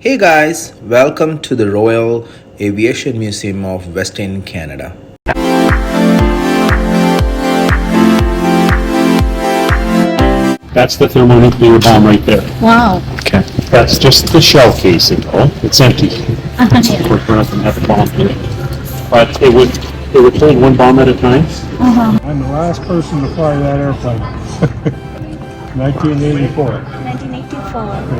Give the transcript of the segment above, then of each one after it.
Hey guys, welcome to the Royal Aviation Museum of Western Canada. That's the thermonuclear bomb right there. Wow. Okay. That's just the shell casing, though. It's empty. Yeah. Of course, we're not going to have a bomb here. But it would hold one bomb at a time. I'm the last person to fly that airplane. 1984. 1984.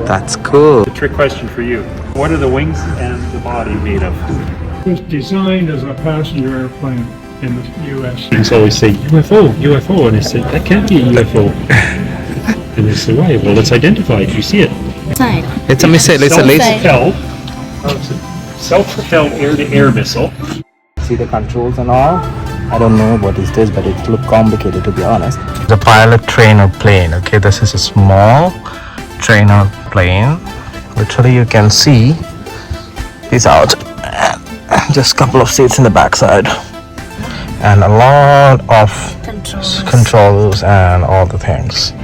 That's cool. A trick question for you. What are the wings and the body made of? It was designed as a passenger airplane in the U.S. Students always say, UFO, UFO. And I say, that can't be a UFO. And they say, why? Well, it's identified. You see it. Side. It's a missile, it's a laser. Self-propelled air-to-air missile. See the controls and all. I don't know what is this, but it looks complicated to be honest. The pilot trainer plane. Okay, this is a small trainer plane. Literally, you can see he's out. Just a couple of seats in the backside, and a lot of controls and all the things.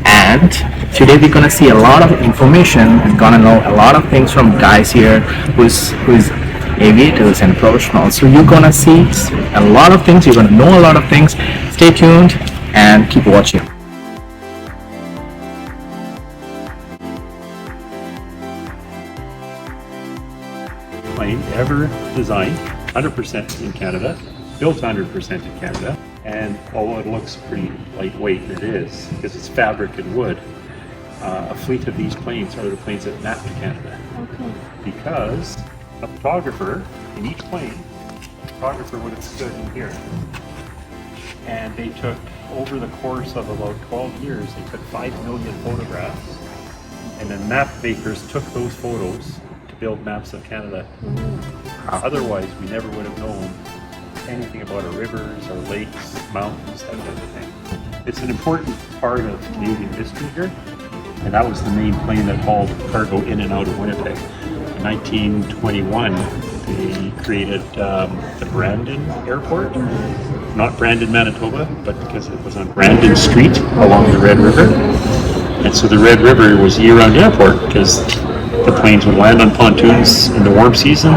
And today we're gonna see a lot of information and gonna know a lot of things from guys here who's aviators and professionals. So you're gonna see a lot of things, you're gonna know a lot of things. Stay tuned and keep watching. Plane ever designed, 100% in Canada, built 100% in Canada, and although it looks pretty lightweight, it is, because it's fabric and wood, a fleet of these planes are the planes that map to Canada. Okay. Because a photographer in each plane, a photographer would have stood in here, and they took, over the course of about 12 years, they took 5 million photographs, and then map makers took those photos to build maps of Canada. Otherwise, we never would have known anything about our rivers, our lakes, mountains, that kind of thing. It's an important part of Canadian history here, and that was the main plane that hauled cargo in and out of Winnipeg. In 1921, they created the Brandon Airport, not Brandon, Manitoba, but because it was on Brandon Street along the Red River. And so the Red River was a year-round airport because the planes would land on pontoons in the warm season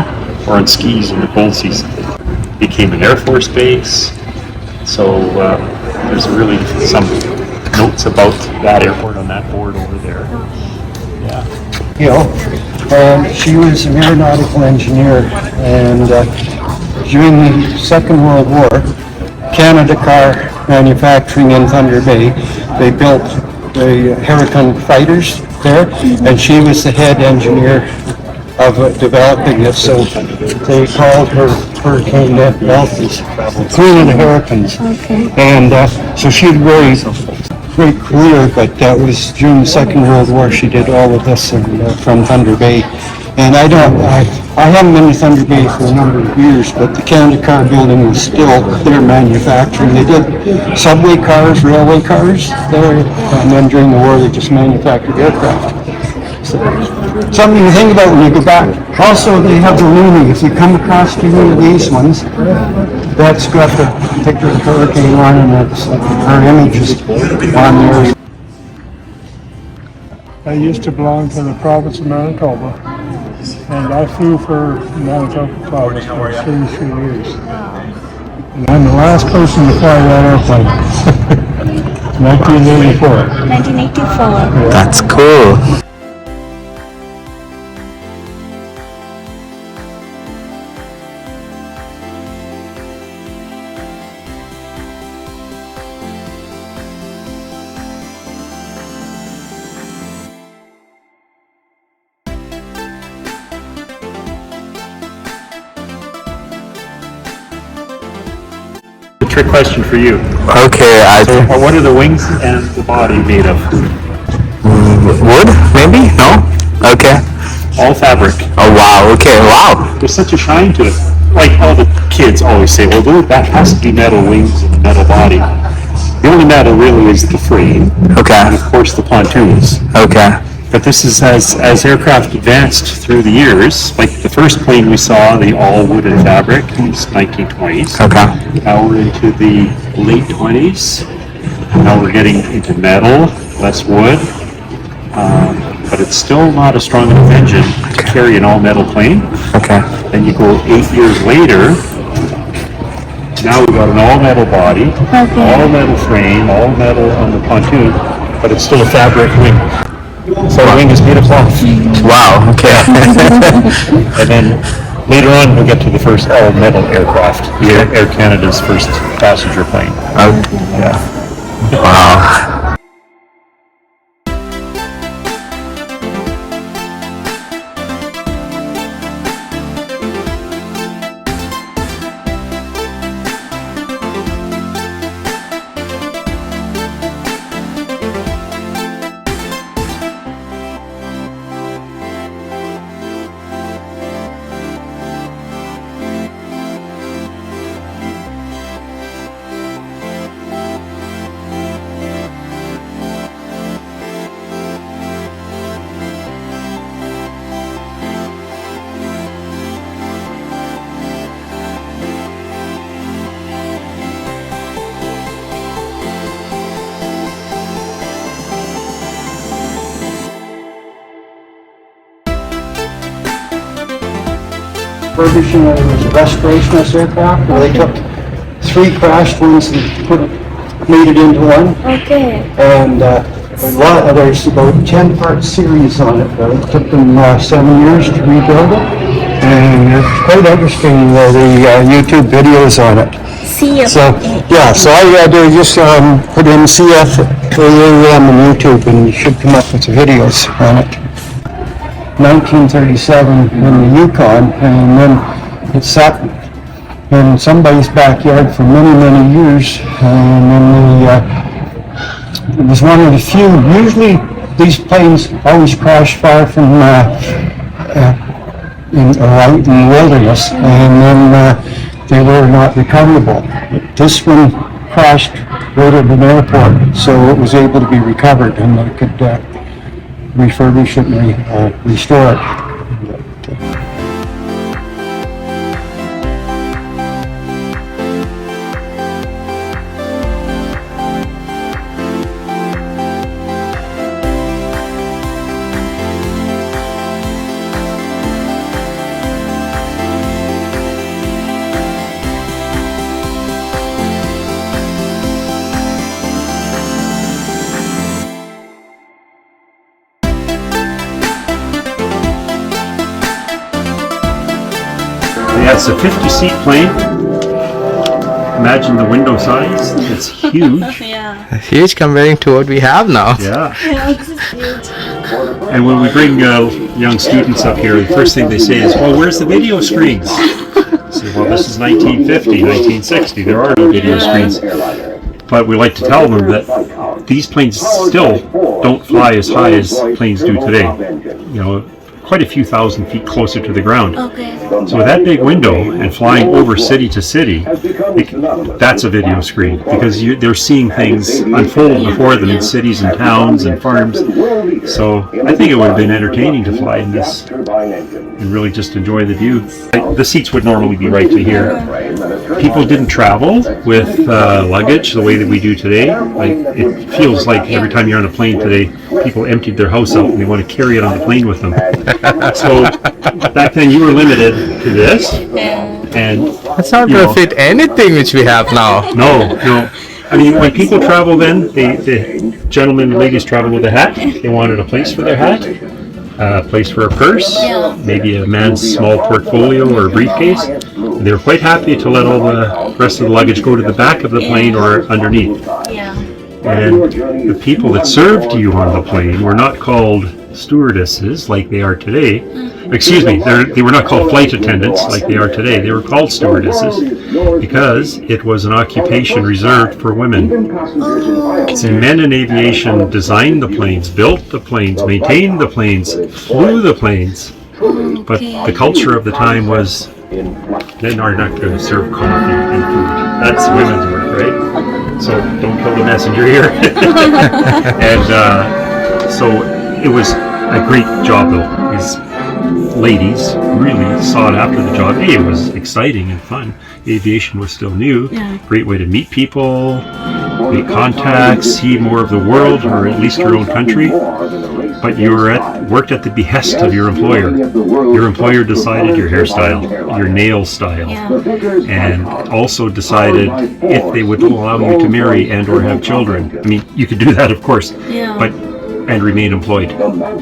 or on skis in the cold season. It became an Air Force base. So there's really some notes about that airport on that board over there. She was an aeronautical engineer, and during the Second World War, Canada Car Manufacturing in Thunder Bay, they built the Hurricane fighters there, and she was the head engineer of developing it, so they called her Hurricane Belfast, Queen of the Hurricanes. Okay. And so she had a very great career, but that was during the Second World War. She did all of this from Thunder Bay. And I haven't been to Thunder Bay for a number of years, but the Canada Car building was still their manufacturing. They did subway cars, railway cars there, and then during the war they just manufactured aircraft. So, something to think about when you go back. Also, they have the looming. If you come across any of these ones, that's got the picture of the hurricane on, and it's her image is on there. I used to belong to the province of Manitoba, and I flew for Manitoba province for 33 years. And I'm the last person to fly that airplane. 1984. 1984. That's cool. Trick question for you. Okay, So what are the wings and the body made of? wood, maybe? No? Okay. All fabric. Oh wow, okay, wow. There's such a shine to it. Like all the kids always say, well, that has to be metal wings and a metal body. The only metal really is the frame. Okay. And of course the pontoons. Okay. But this is as aircraft advanced through the years, like the first plane we saw, the all wooded fabric, was 1920s. Okay. Now we're into the late 20s. Now we're getting into metal, less wood. but it's still not a strong enough engine to carry an all-metal plane. Okay. Then you go 8 years later, now we've got an all-metal body, all-metal frame, all-metal on the pontoon, but it's still a fabric wing. So the wing is made of cloth. Wow. Okay. And then later on we'll get to the first all-metal aircraft, Air Canada's first passenger plane. Yeah. Wow. Refurbishing it was a restoration of this aircraft, where they took 3 crashed ones and made it into one. Okay. And there's about 10-part series on it. It took them 7 years to rebuild it. And it's quite interesting, the YouTube videos on it. See you. So, yeah, so all you gotta do is just put in CFAAM on YouTube and you should come up with the videos on it. 1937 in the Yukon, and then it sat in somebody's backyard for many, many years, and then it was one of the few. Usually these planes always crash far from out in the wilderness, and then they were not recoverable. But this one crashed right at an airport, so it was able to be recovered, and they could refurbish it and restore it. It's a 50-seat plane. Imagine the window size. It's huge. Yeah. Huge comparing to what we have now. Yeah. Yeah, this is huge. And when we bring young students up here, the first thing they say is, well, where's the video screens? I say, well, this is 1950, 1960. There are no video screens. But we like to tell them that these planes still don't fly as high as planes do today. You know, quite a few thousand feet closer to the ground. Okay. So with that big window and flying over city to city, that's a video screen, because they're seeing things unfold before them in cities and towns and farms. So I think it would have been entertaining to fly in this and really just enjoy the view. The seats would normally be right to here. People didn't travel with luggage the way that we do today. Like, it feels like every time you're on a plane today, people emptied their house out and they want to carry it on the plane with them. So back then you were limited to this, and It's not going to fit anything which we have now. no. I mean, when people travel then, the gentlemen and ladies travel with a hat. They wanted a place for their hat, a place for a purse, maybe a man's small portfolio or a briefcase. They were quite happy to let all the rest of the luggage go to the back of the plane or underneath. Yeah. And the people that served you on the plane were not called stewardesses like they are today. Excuse me, they were not called flight attendants like they are today. They were called stewardesses because it was an occupation reserved for women. And men in aviation designed the planes, built the planes, maintained the planes, flew the planes. But the culture of the time was, men are not going to serve coffee and food. That's women's work, right? So don't kill the messenger here. And so it was a great job, though. These ladies really sought after the job. It was exciting and fun. Aviation was still new. Great way to meet people, make contacts, see more of the world, or at least your own country. But you were at worked at the behest of your employer. Your employer decided your hairstyle, your nail style, and also decided if they would allow you to marry and or have children. I mean, you could do that, of course, but and remain employed,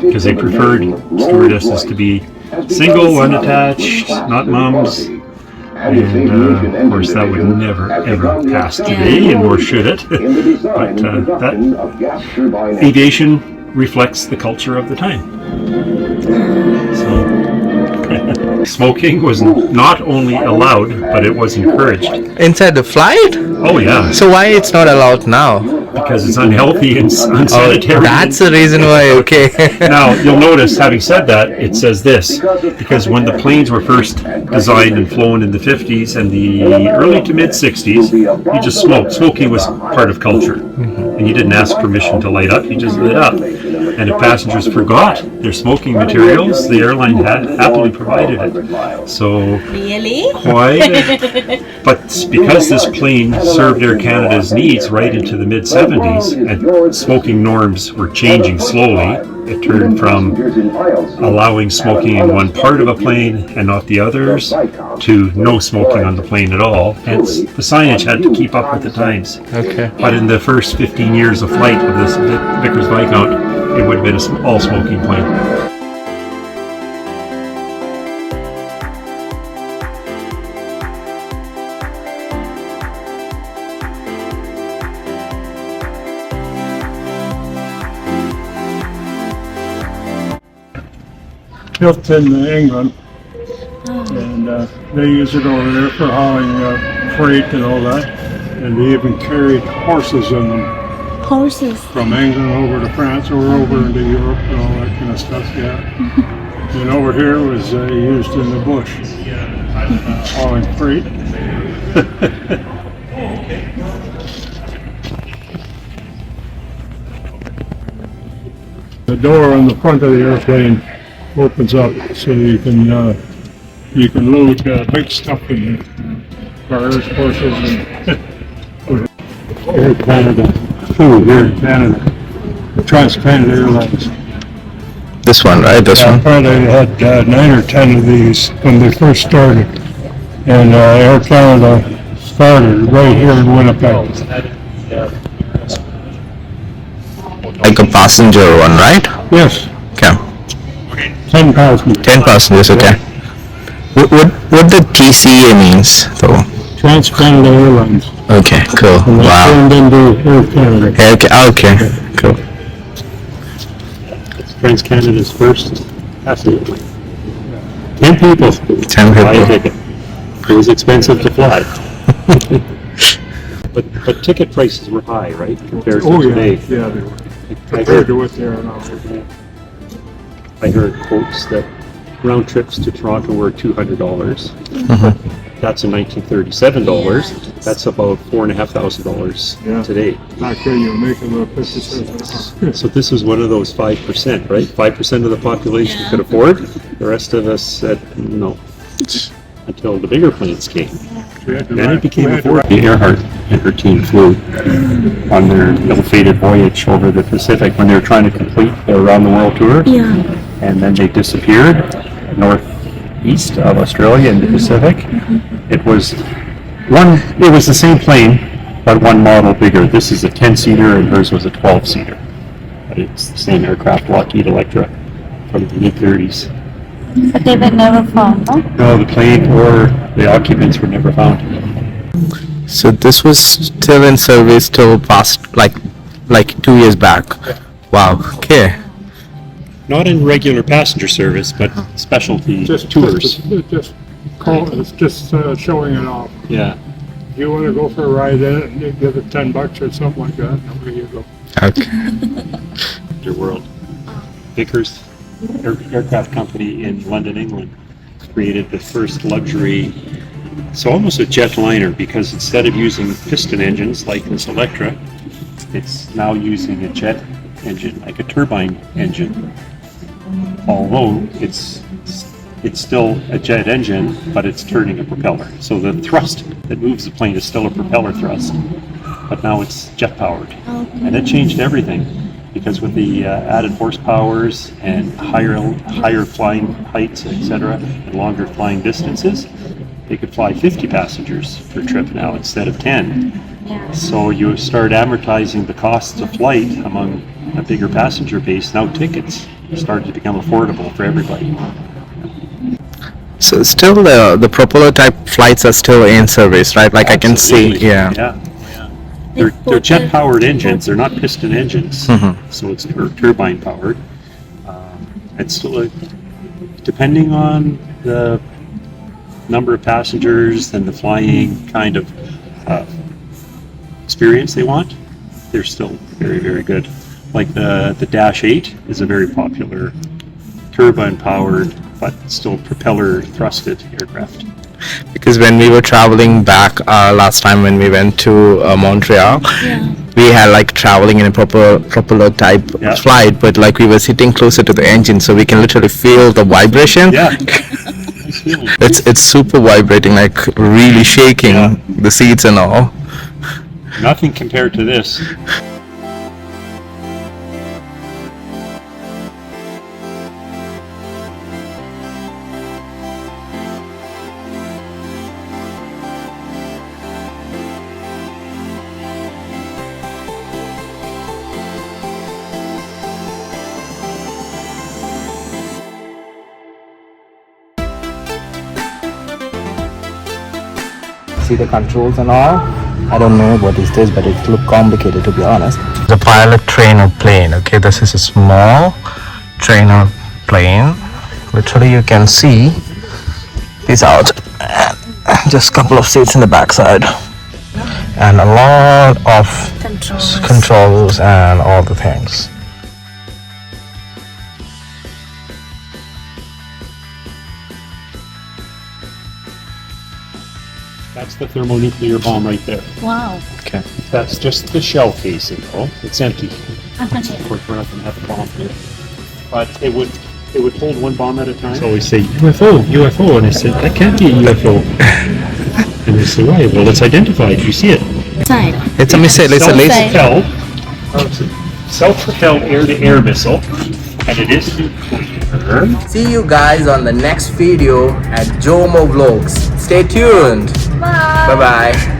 because they preferred stewardesses to be single, unattached, not moms. And of course, that would never ever pass today, and nor should it. But that aviation reflects the culture of the time. So, smoking was not only allowed, but it was encouraged. Inside the flight? Oh yeah. So why it's not allowed now? Because it's unhealthy and unsanitary. That's the reason why, okay. Now, you'll notice, having said that, it says this, because when the planes were first designed and flown in the 50s and the early to mid 60s, you just smoked. Smoking was part of culture. And you didn't ask permission to light up, you just lit up. And if passengers forgot their smoking materials, the airline had happily provided it. So, Really? quite. But because this plane served Air Canada's needs right into the mid 70s, and smoking norms were changing slowly, it turned from allowing smoking in one part of a plane and not the others to no smoking on the plane at all. Hence, the signage had to keep up with the times. Okay. But in the first 15 years of flight of this Vickers Viscount, it would have been an all-smoking plane. Built in England, and they use it over there for hauling freight and all that. And they even carried horses in them Horses. from England over to France or over into Europe and all that kind of stuff. Yeah. And over here was used in the bush, hauling freight. The door on the front of the airplane opens up so you can load big stuff in there. Cars, horses, and Air Canada. Air Canada. Trans-Canada Airlines. This one, right? This one? Apparently they had 9 or 10 of these when they first started. And Air Canada started right here in Winnipeg. Like a passenger one, right? Yes, Okay. 10 passengers. 10 passengers, okay. What the TCA means, though? Trans-Canada Airlines. Okay, cool. And they Wow. turned into Air Canada. Okay, cool. Trans-Canada's first passenger plane. 10 people. 10 Buy a people. ticket. It was expensive to fly. But ticket prices were high, right, compared to Oh, yeah, today. yeah, they were. I Compared heard, to what they are now. I heard quotes that round trips to Toronto were $200. That's in 1937 dollars. That's about $4,500 Yeah. today. Back then you were making about 50 cents. So this is one of those 5%, right? 5% of the population could afford. The rest of us said no. Until the bigger planes came. Then it became affordable. Earhart and her team flew on their ill-fated voyage over the Pacific when they were trying to complete their round-the-world tour. Yeah. And then they disappeared northeast of Australia in the Pacific. It was the same plane, but one model bigger. This is a 10-seater and hers was a 12-seater. But it's the same aircraft, Lockheed Electra, from the mid-30s. But they were never found, no? No, the plane or the occupants were never found. So this was still in service till past, like 2 years back. Wow, okay. Not in regular passenger service, but specialty tours. It's just showing it off. Yeah. If you want to go for a ride in it, you give it $10 or something like that, and away you go. Okay. Your world. Vickers Aircraft Company in London, England, created the first luxury, so almost a jetliner, because instead of using piston engines like this Electra, it's now using a jet engine, like a turbine engine. Although it's still a jet engine, but it's turning a propeller. So the thrust that moves the plane is still a propeller thrust, but now it's jet powered. And it changed everything. because with the added horsepowers and higher flying heights, etc., and longer flying distances, they could fly 50 passengers per trip now instead of 10. Yeah. So you start amortizing the costs of flight among a bigger passenger base. Now tickets started to become affordable for everybody. So still the propeller type flights are still in service, right? Like I can see, Absolutely. yeah. They're jet powered engines. They're not piston engines, so it's turbine powered. It's still depending on the number of passengers and the flying kind of experience they want. They're still very, very good. Like the Dash 8 is a very popular turbine powered but still propeller thrusted aircraft. Because when we were traveling back last time when we went to Montreal, we had like traveling in a propeller type flight, but like we were sitting closer to the engine, so we can literally feel the vibration. Yeah. Nice feeling. It's super vibrating, like really shaking the seats and all. Nothing compared to this. See the controls and all. I don't know what is this, but it looks complicated to be honest. The pilot trainer plane. Okay, this is a small trainer plane. Literally you can see this out. Just a couple of seats in the backside. And a lot of controls and all the things. That's the thermonuclear bomb right there. Wow. Okay. That's just the shell casing, though. It's empty. Of course, we're not going to have a bomb here. But it would hold one bomb at a time. So we say UFO, UFO, and I said that can't be a UFO. And they say why? Well, it's identified. You see it. Side. It's a missile. It's a laser. Self-propelled air-to-air missile, and it is. See you guys on the next video at Jo-Amo Vlogs. Stay tuned. Bye bye.